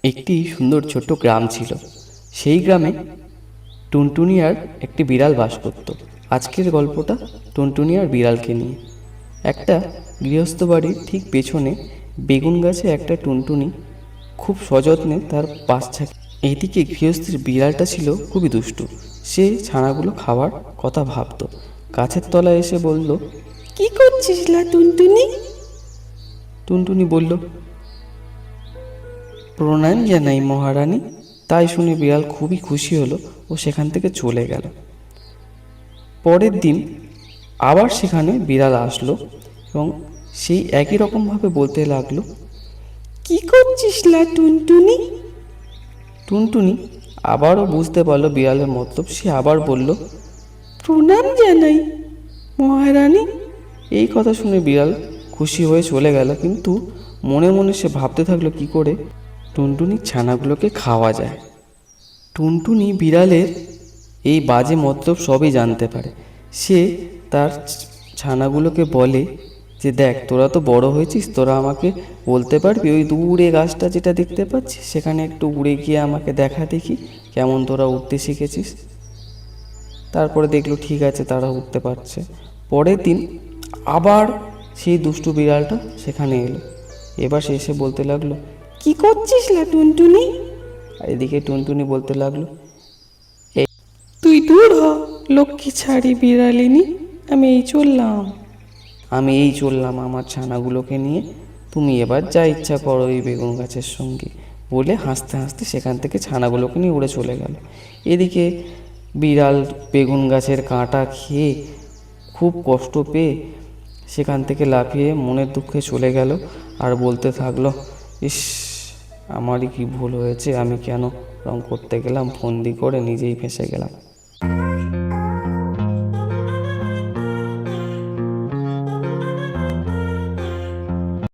একটি সুন্দর ছোট্ট গ্রাম ছিল। সেই গ্রামে টুনটুনি আর একটি বিড়াল বাস করত। আজকের গল্পটা টুনটুনি আর বিড়ালকে নিয়ে। একটা গৃহস্থ বাড়ির ঠিক পেছনে বেগুন গাছে একটা টুনটুনি খুব সযত্নে তার বাচ্চা। এইদিকে গৃহস্থের বিড়ালটা ছিল খুবই দুষ্টু। সে ছানাগুলো খাওয়ার কথা ভাবতো। গাছের তলায় এসে বলল, কি করছিস লা টুনটুনি? টুনটুনি বলল, প্রণাম জানাই মহারানী। তাই শুনে বিড়াল খুবই খুশি হলো ও সেখান থেকে চলে গেল। পরের দিন আবার সেখানে বিড়াল আসলো এবং সেই একই রকমভাবে বলতে লাগলো, কি করছিস লা টুনটুনি? টুনটুনি আবারও বুঝতে পারলো বিড়ালের মতলব। সে আবার বলল, প্রণাম জানাই মহারানী। এই কথা শুনে বিড়াল খুশি হয়ে চলে গেল, কিন্তু মনে মনে সে ভাবতে থাকলো কি করে টুনটুনির ছানাগুলোকে খাওয়া যায়। টুনটুনি বিড়ালের এই বাজে মতলব সবই জানতে পারে। সে তার ছানাগুলোকে বলে যে, দেখ তোরা তো বড় হয়েছিস, তোরা আমাকে বলতে পারবি ওই দূরে গাছটা যেটা দেখতে পাচ্ছিস সেখানে একটু উড়ে গিয়ে আমাকে দেখা দেখি কেমন তোরা উঠতে শিখেছিস। তারপরে দেখলো ঠিক আছে, তারা উঠতে পারছে। পরের দিন আবার সেই দুষ্টু বিড়ালটা সেখানে এলো। এবার সে এসে বলতে লাগলো, কি করছিস লা টুনটুনি? আর এদিকে টুনটুনি বলতে লাগলো, তুই দূর হ লক্ষ্মী ছাড়ি বিড়ালিনী, আমি এই চললাম আমার ছানাগুলোকে নিয়ে, তুমি এবার যা ইচ্ছা করো এই বেগুন গাছের সঙ্গে। বলে হাসতে হাসতে সেখান থেকে ছানাগুলোকে নিয়ে উড়ে চলে গেল। এদিকে বিড়াল বেগুন গাছের কাঁটা খেয়ে খুব কষ্ট পেয়ে সেখান থেকে লাফিয়ে মনের দুঃখে চলে গেল আর বলতে থাকলো, ইস, আমারই কি ভুল হয়েছে, আমি কেন রং করতে গেলাম, ফন্দি করে নিজেই ফেঁসে গেলাম।